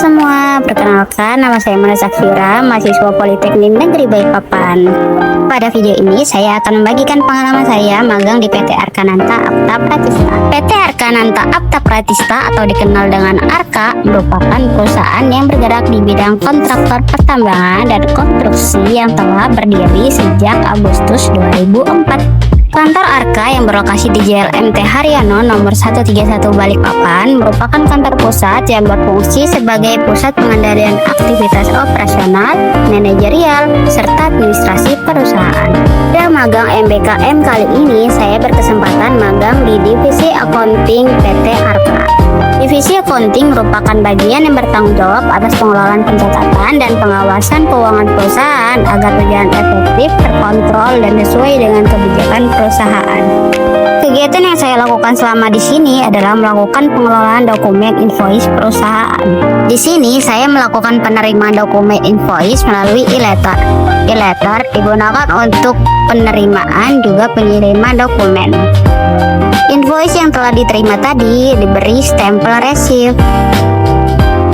semua, perkenalkan nama saya Mona Safira, mahasiswa Politeknik Negeri Balikpapan. Pada video ini saya akan membagikan pengalaman saya magang di PT Arkananta Apta Pratista. PT Arkananta Apta Pratista atau dikenal dengan ARKA merupakan perusahaan yang bergerak di bidang kontraktor pertambangan dan konstruksi yang telah berdiri sejak Agustus 2004. Kantor ARKA yang berlokasi di Jalan MT Haryono nomor 131 Balikpapan merupakan kantor pusat yang berfungsi sebagai pusat pengendalian aktivitas operasional, manajerial, serta administrasi perusahaan. Pada magang MBKM kali ini, saya berkesempatan magang di Divisi Accounting PT ARKA. Divisi Accounting merupakan bagian yang bertanggung jawab atas pengelolaan pencatatan dan pengawasan keuangan perusahaan agar berjalan efektif, terkontrol, dan sesuai dengan kebijakan perusahaan. Kegiatan yang saya lakukan selama di sini adalah melakukan pengelolaan dokumen invoice perusahaan. Di sini saya melakukan penerimaan dokumen invoice melalui e-letter. E-letter digunakan untuk penerimaan juga pengiriman dokumen. Invoice yang telah diterima tadi diberi stempel receipt.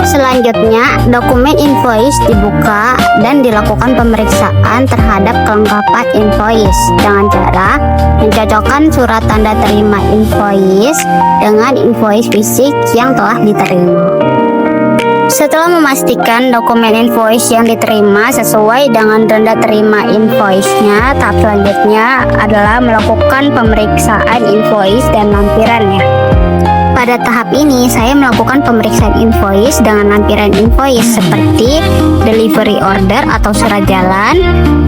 Selanjutnya, dokumen invoice dibuka dan dilakukan pemeriksaan terhadap kelengkapan invoice dengan cara mencocokkan surat tanda terima invoice dengan invoice fisik yang telah diterima. Setelah memastikan dokumen invoice yang diterima sesuai dengan tanda terima invoice-nya, tahap selanjutnya adalah melakukan pemeriksaan invoice dan lampirannya. Pada tahap ini, saya melakukan pemeriksaan invoice dengan lampiran invoice seperti delivery order atau surat jalan,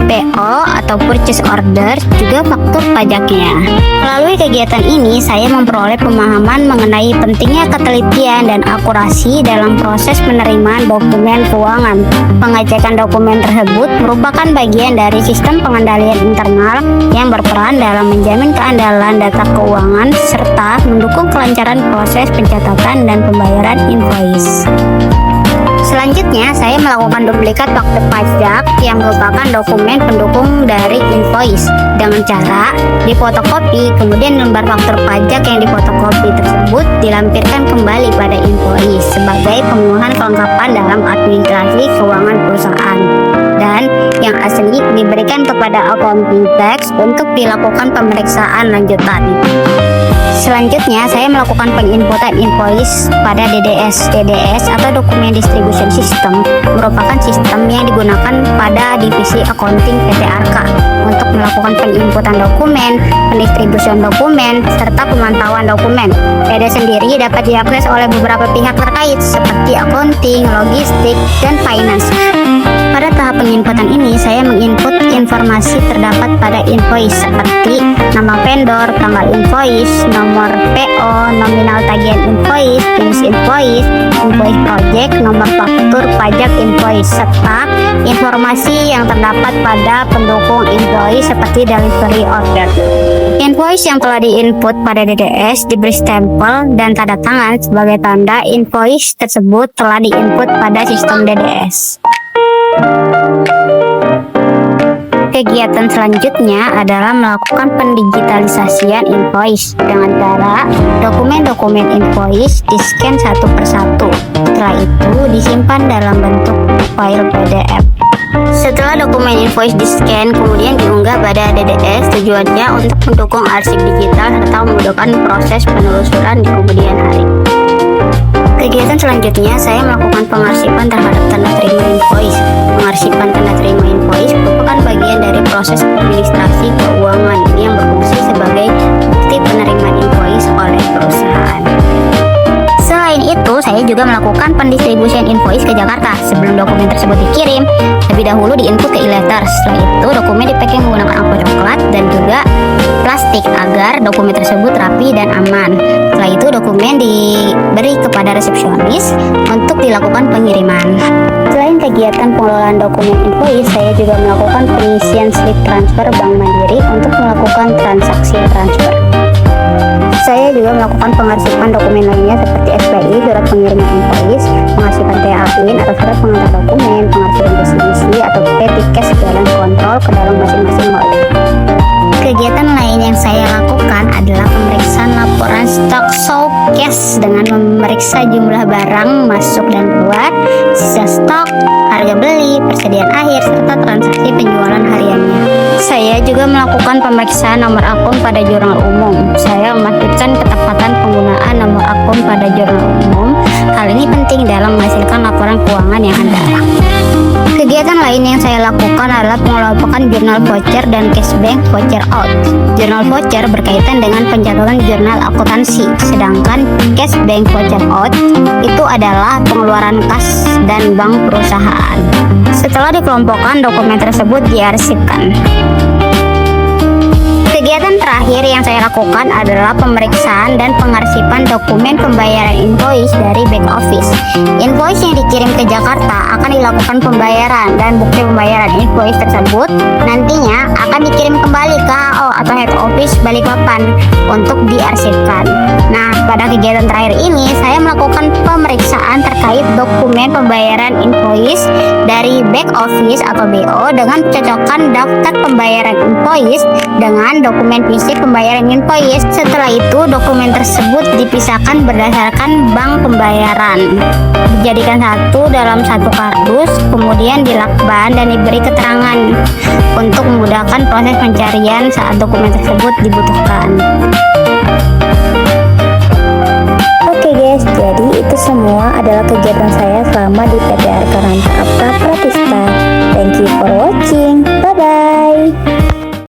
PO atau purchase order, juga faktur pajaknya. Melalui kegiatan ini, saya memperoleh pemahaman mengenai pentingnya ketelitian dan akurasi dalam proses penerimaan dokumen keuangan. Pengecekan dokumen tersebut merupakan bagian dari sistem pengendalian internal yang berperan dalam menjamin keandalan data keuangan serta mendukung kelancaran proses pencatatan dan pembayaran invoice. Selanjutnya, saya melakukan duplikat faktur pajak yang merupakan dokumen pendukung dari invoice dengan cara difotokopi, kemudian lembar faktur pajak yang difotokopi tersebut dilampirkan kembali pada invoice sebagai pemenuhan kelengkapan dalam administrasi keuangan perusahaan, dan yang asli diberikan kepada accounting tax untuk dilakukan pemeriksaan lanjutan. Selanjutnya, saya melakukan penginputan invoice pada DDS. DDS atau Dokumen Distribution System merupakan sistem yang digunakan pada divisi accounting PT ARKA untuk melakukan penginputan dokumen, pendistribusian dokumen, serta pemantauan dokumen. PD sendiri dapat diakses oleh beberapa pihak terkait seperti accounting, logistik, dan finance. Pada tahap penginputan ini, saya menginput informasi terdapat pada invoice seperti nama vendor, tanggal invoice, nomor PO, nominal tagihan invoice, jenis invoice, invoice project, nomor faktur pajak invoice, serta informasi yang terdapat pada pendukung invoice seperti delivery order. Invoice yang telah diinput pada DDS diberi stempel dan tanda tangan sebagai tanda invoice tersebut telah diinput pada sistem DDS. Kegiatan selanjutnya adalah melakukan pendigitalisasian invoice dengan cara dokumen-dokumen invoice di-scan satu persatu. Setelah itu disimpan dalam bentuk file PDF. Setelah dokumen invoice di-scan, kemudian diunggah pada DDS, tujuannya untuk mendukung arsip digital serta memudahkan proses penelusuran di kemudian hari. Kegiatan selanjutnya, saya melakukan pengarsipan terhadap tanda terima invoice. Pengarsipan tanda terima invoice merupakan bagian dari proses administrasi keuangan yang berfungsi sebagai bukti penerimaan invoice oleh perusahaan. Selain itu, saya juga melakukan pendistribusian invoice ke Jakarta. Sebelum dokumen tersebut dikirim, lebih dahulu diinput ke e-letter. Setelah itu, dokumen dipacking menggunakan amplop coklat dan juga plastik agar dokumen tersebut rapi dan aman. Setelah itu, dokumen diberi kepada resepsionis untuk dilakukan pengiriman. Selain kegiatan pengelolaan dokumen invoice, saya juga melakukan pengisian slip transfer Bank Mandiri untuk melakukan transaksi transfer. Saya juga melakukan pengarsipan dokumen lainnya seperti SPI, surat pengiriman invoice, pengarsipan TAIN atau surat pengantar dokumen, pengarsipan definisi atau petty cash balance kontrol ke dalam masing-masing wallet. Kegiatan lain yang saya lakukan adalah pemeriksaan laporan stok showcase invoice dengan memeriksa jumlah barang masuk dan keluar, sisa stok, harga beli, persediaan akhir, serta transaksi penjualan hariannya. Saya juga melakukan pemeriksaan nomor akun pada jurnal umum. Saya memastikan ketepatan penggunaan nomor akun pada jurnal umum. Hal ini penting dalam menghasilkan laporan keuangan yang handal. Kegiatan lain yang saya lakukan adalah pengelompokan jurnal voucher dan cash bank voucher out. Jurnal voucher berkaitan dengan pencatatan jurnal akuntansi, sedangkan cash bank voucher out itu adalah pengeluaran kas dan bank perusahaan. Setelah dikelompokkan, dokumen tersebut diarsipkan. Kegiatan terakhir yang saya lakukan adalah pemeriksaan dan pengarsipan dokumen pembayaran invoice dari back office. Invoice yang dikirim ke Jakarta akan dilakukan pembayaran, dan bukti pembayaran invoice tersebut nantinya akan dikirim kembali ke HO atau head office Balikpapan untuk diarsipkan. Nah, pada kegiatan terakhir ini saya melakukan pemeriksaan terkait dokumen pembayaran invoice dari back office atau BO dengan mencocokkan daftar pembayaran invoice dengan dokumen fisik pembayaran invoice. Setelah itu, dokumen tersebut dipisahkan berdasarkan bank pembayaran, dijadikan satu dalam satu kardus, kemudian dilakban dan diberi keterangan untuk memudahkan proses pencarian saat dokumen tersebut dibutuhkan.